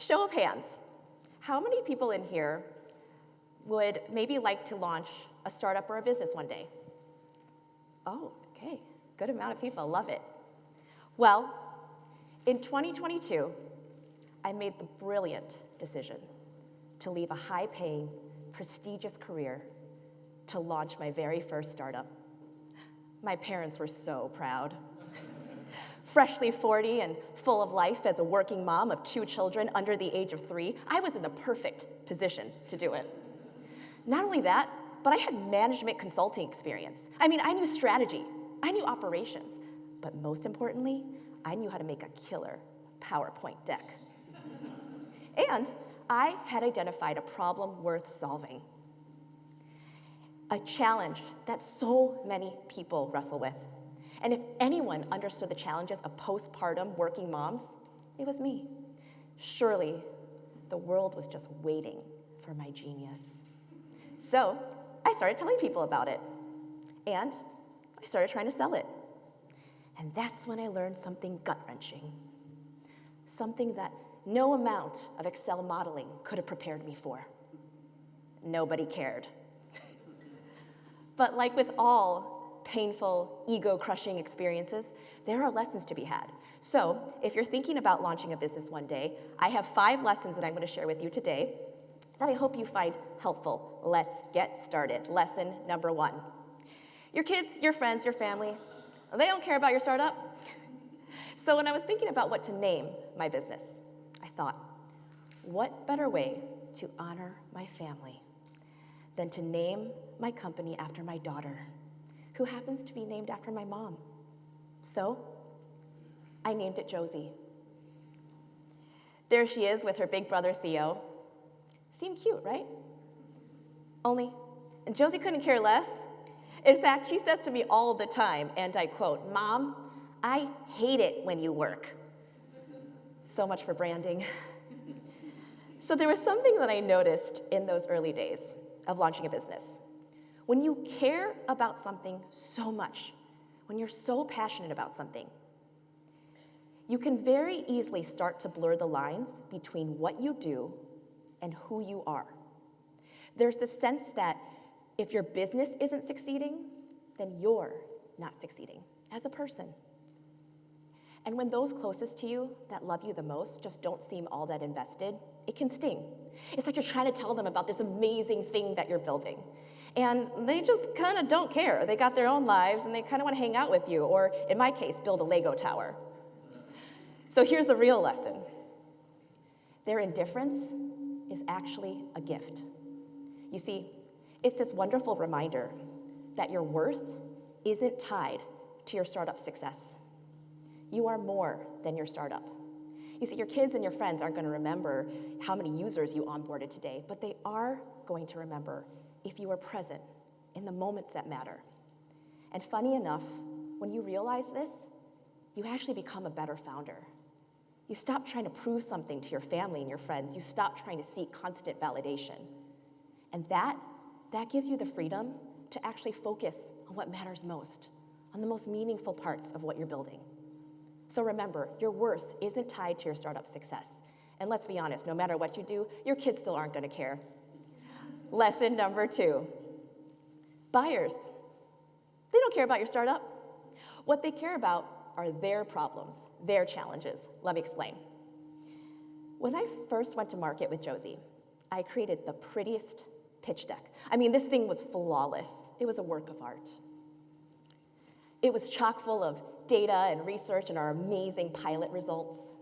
Show of hands. How many people in here would maybe like to launch a startup or a business one day? Oh, okay, good amount of people, love it. Well, in 2022, I made the brilliant decision to leave a high-paying, prestigious career to launch my very first startup. My parents were so proud. Freshly 40 and full of life as a working mom of 2 children under the age of 3, I was in the perfect position to do it. Not only that, but I had management consulting experience. I mean, I knew strategy, I knew operations, but most importantly, I knew how to make a killer PowerPoint deck. And I had identified a problem worth solving, a challenge that so many people wrestle with. And if anyone understood the challenges of postpartum working moms, it was me. Surely, the world was just waiting for my genius. So I started telling people about it, and I started trying to sell it. And that's when I learned something gut-wrenching, something that no amount of Excel modeling could have prepared me for. Nobody cared. But like with all painful, ego-crushing experiences, there are lessons to be had. So if you're thinking about launching a business one day, I have 5 lessons that I'm going to share with you today that I hope you find helpful. Let's get started. Lesson number 1. Your kids, your friends, your family, they don't care about your startup. So when I was thinking about what to name my business, I thought, what better way to honor my family than to name my company after my daughter, who happens to be named after my mom. So I named it Josie. There she is with her big brother Theo. Seemed cute, right? Only, and Josie couldn't care less. In fact, she says to me all the time, and I quote, "Mom, I hate it when you work." So much for branding. So there was something that I noticed in those early days of launching a business. When you care about something so much, when you're so passionate about something, you can very easily start to blur the lines between what you do and who you are. There's this sense that if your business isn't succeeding, then you're not succeeding as a person. And when those closest to you that love you the most just don't seem all that invested, it can sting. It's like you're trying to tell them about this amazing thing that you're building. And they just kind of don't care. They got their own lives, and they kind of want to hang out with you, or in my case, build a Lego tower. So here's the real lesson. Their indifference is actually a gift. You see, it's this wonderful reminder that your worth isn't tied to your startup success. You are more than your startup. You see, your kids and your friends aren't going to remember how many users you onboarded today, but they are going to remember if you were present in the moments that matter. And funny enough, when you realize this, you actually become a better founder. You stop trying to prove something to your family and your friends. You stop trying to seek constant validation. And that gives you the freedom to actually focus on what matters most, on the most meaningful parts of what you're building. So remember, your worth isn't tied to your startup success. And let's be honest, no matter what you do, your kids still aren't going to care. Lesson number 2. Buyers. They don't care about your startup. What they care about are their problems, their challenges. Let me explain. When I first went to market with Josie, I created the prettiest pitch deck. I mean, this thing was flawless. It was a work of art. It was chock full of data and research and our amazing pilot results.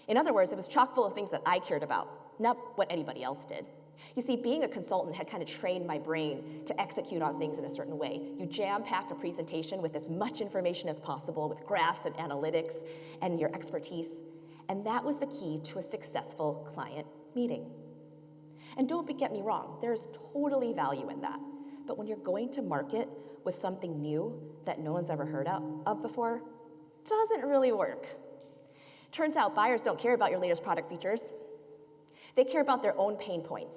In other words, it was chock full of things that I cared about, not what anybody else did. You see, being a consultant had kind of trained my brain to execute on things in a certain way. You jam-pack a presentation with as much information as possible, with graphs and analytics and your expertise. And that was the key to a successful client meeting. And don't get me wrong, there's totally value in that. But when you're going to market with something new that no one's ever heard of before, it doesn't really work. Turns out buyers don't care about your latest product features. They care about their own pain points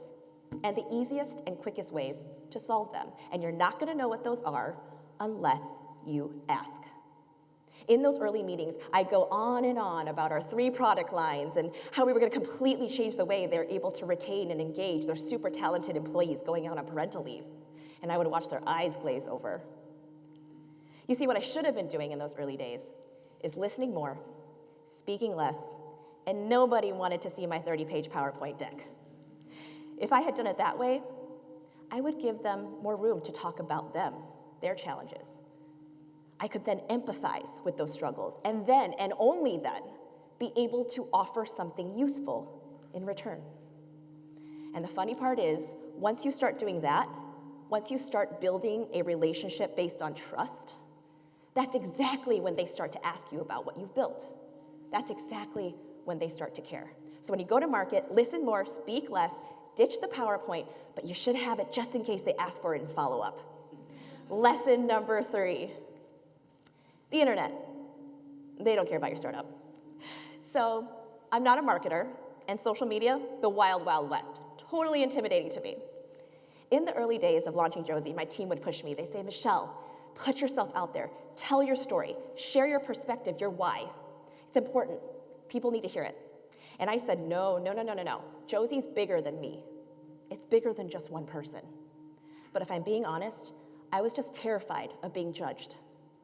and the easiest and quickest ways to solve them. And you're not going to know what those are unless you ask. In those early meetings, I'd go on and on about our 3 product lines and how we were going to completely change the way they're able to retain and engage their super talented employees going out on parental leave. And I would watch their eyes glaze over. You see, what I should have been doing in those early days is listening more, speaking less, and nobody wanted to see my 30-page PowerPoint deck. If I had done it that way, I would give them more room to talk about them, their challenges. I could then empathize with those struggles, and then, and only then, be able to offer something useful in return. And the funny part is, once you start doing that, once you start building a relationship based on trust, that's exactly when they start to ask you about what you've built. That's exactly when they start to care. So when you go to market, listen more, speak less, ditch the PowerPoint, but you should have it just in case they ask for it in follow-up. Lesson number 3. The internet. They don't care about your startup. So I'm not a marketer, and social media, the wild, wild west. Totally intimidating to me. In the early days of launching Josie, my team would push me. They say, Michelle, put yourself out there. Tell your story. Share your perspective, your why. It's important. People need to hear it. And I said, no. Josie's bigger than me. It's bigger than just one person. But if I'm being honest, I was just terrified of being judged.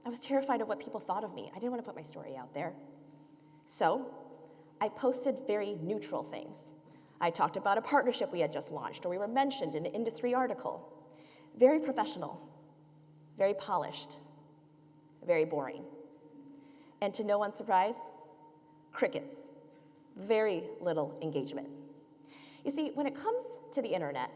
I was terrified of what people thought of me. I didn't want to put my story out there. So I posted very neutral things. I talked about a partnership we had just launched, or we were mentioned in an industry article. Very professional, very polished, very boring. And to no one's surprise, crickets. Very little engagement. You see, when it comes to the internet,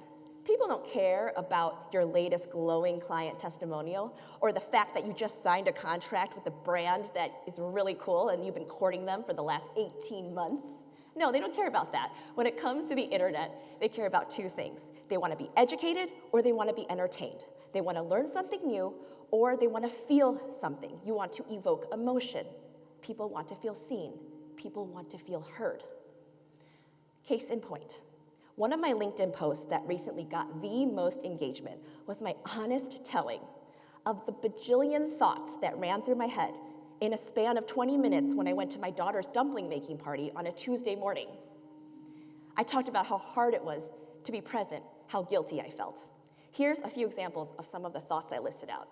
people don't care about your latest glowing client testimonial or the fact that you just signed a contract with a brand that is really cool and you've been courting them for the last 18 months. No, they don't care about that. When it comes to the internet, they care about 2 things. They want to be educated or they want to be entertained. They want to learn something new or they want to feel something. You want to evoke emotion. People want to feel seen. People want to feel heard. Case in point. One of my LinkedIn posts that recently got the most engagement was my honest telling of the bajillion thoughts that ran through my head in a span of 20 minutes when I went to my daughter's dumpling making party on a Tuesday morning. I talked about how hard it was to be present, how guilty I felt. Here's a few examples of some of the thoughts I listed out.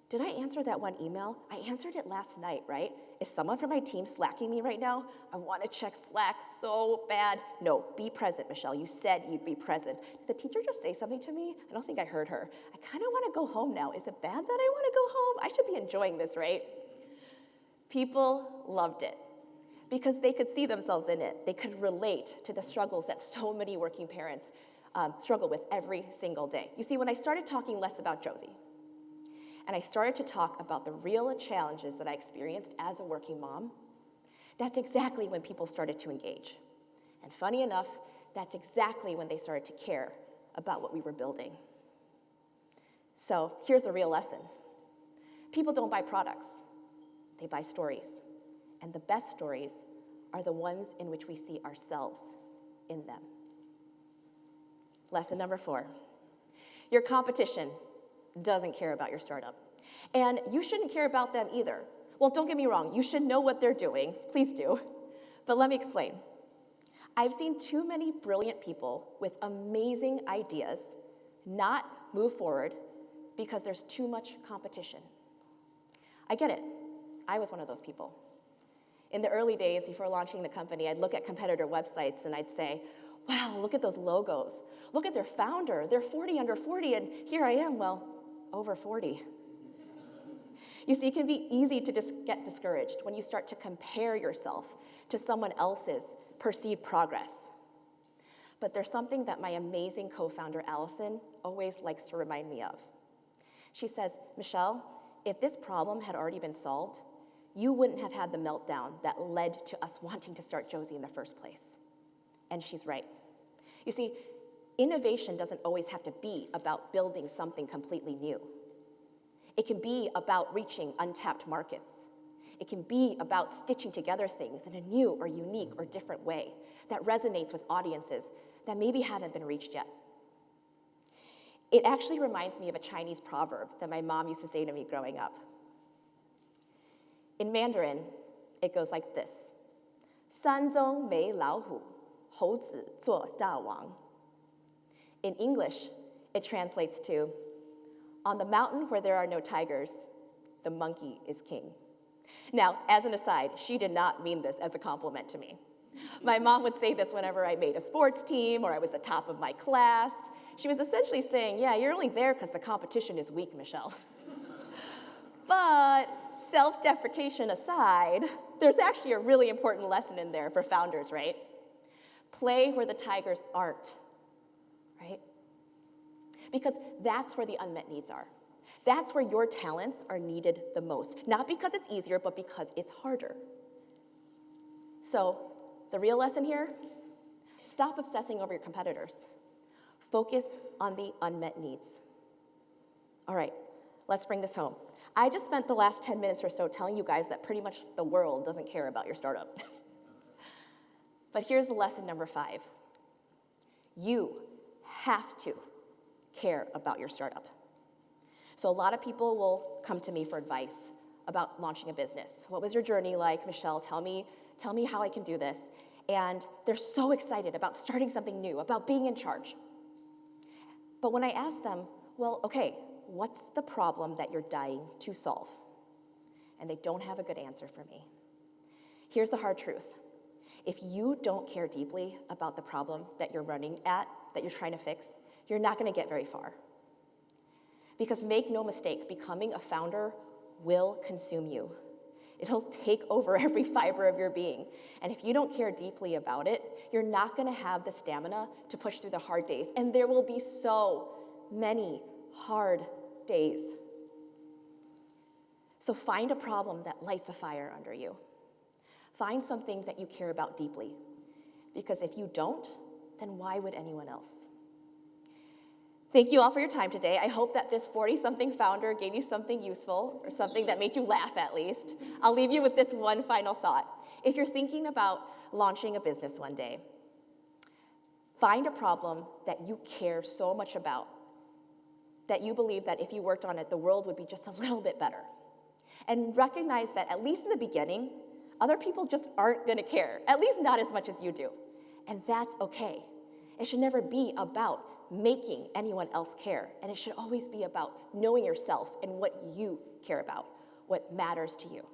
Did I answer that one email? I answered it last night, right? Is someone from my team slacking me right now? I want to check Slack so bad. No, be present, Michelle. You said you'd be present. Did the teacher just say something to me? I don't think I heard her. I kind of want to go home now. Is it bad that I want to go home? I should be enjoying this, right? People loved it because they could see themselves in it. They could relate to the struggles that so many working parents struggle with every single day. You see, when I started talking less about Josie, and I started to talk about the real challenges that I experienced as a working mom, that's exactly when people started to engage. And funny enough, that's exactly when they started to care about what we were building. So here's the real lesson. People don't buy products, they buy stories. And the best stories are the ones in which we see ourselves in them. Lesson number 4. Your competition doesn't care about your startup. And you shouldn't care about them either. Well, don't get me wrong, you should know what they're doing, please do. But let me explain. I've seen too many brilliant people with amazing ideas not move forward because there's too much competition. I get it. I was one of those people. In the early days before launching the company, I'd look at competitor websites and I'd say, wow, look at those logos. Look at their founder. They're 40 under 40, and here I am, well, over 40. You see, it can be easy to get discouraged when you start to compare yourself to someone else's perceived progress. But there's something that my amazing co-founder, Allison, always likes to remind me of. She says, Michelle, if this problem had already been solved, you wouldn't have had the meltdown that led to us wanting to start Josie in the first place. And she's right. You see, innovation doesn't always have to be about building something completely new. It can be about reaching untapped markets. It can be about stitching together things in a new or unique or different way that resonates with audiences that maybe haven't been reached yet. It actually reminds me of a Chinese proverb that my mom used to say to me growing up. In Mandarin, it goes like this: 山中没老虎，猴子做大王. In English, it translates to, on the mountain where there are no tigers, the monkey is king. Now, as an aside, she did not mean this as a compliment to me. My mom would say this whenever I made a sports team or I was the top of my class. She was essentially saying, yeah, you're only there because the competition is weak, Michelle. But self-deprecation aside, there's actually a really important lesson in there for founders, right? Play where the tigers aren't, right? Because that's where the unmet needs are. That's where your talents are needed the most. Not because it's easier, but because it's harder. So, the real lesson here, stop obsessing over your competitors. Focus on the unmet needs. All right, let's bring this home. I just spent the last 10 minutes or so telling you guys that pretty much the world doesn't care about your startup. But here's the lesson number 5. You have to care about your startup. So a lot of people will come to me for advice about launching a business. What was your journey like, Michelle? Tell me how I can do this. And they're so excited about starting something new, about being in charge. But when I ask them, well, okay, what's the problem that you're dying to solve? And they don't have a good answer for me. Here's the hard truth. If you don't care deeply about the problem that you're running at, that you're trying to fix, you're not going to get very far. Because make no mistake, becoming a founder will consume you. It'll take over every fiber of your being. And if you don't care deeply about it, you're not going to have the stamina to push through the hard days. And there will be so many hard days. So find a problem that lights a fire under you. Find something that you care about deeply. Because if you don't, then why would anyone else? Thank you all for your time today. I hope that this 40-something founder gave you something useful, or something that made you laugh at least. I'll leave you with this one final thought. If you're thinking about launching a business one day, find a problem that you care so much about, that you believe that if you worked on it, the world would be just a little bit better. And recognize that at least in the beginning, other people just aren't going to care, at least not as much as you do. And that's okay. It should never be about making anyone else care, and it should always be about knowing yourself and what you care about, what matters to you.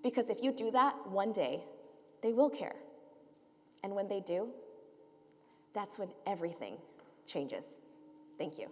Because if you do that, one day, they will care. And when they do, that's when everything changes. Thank you.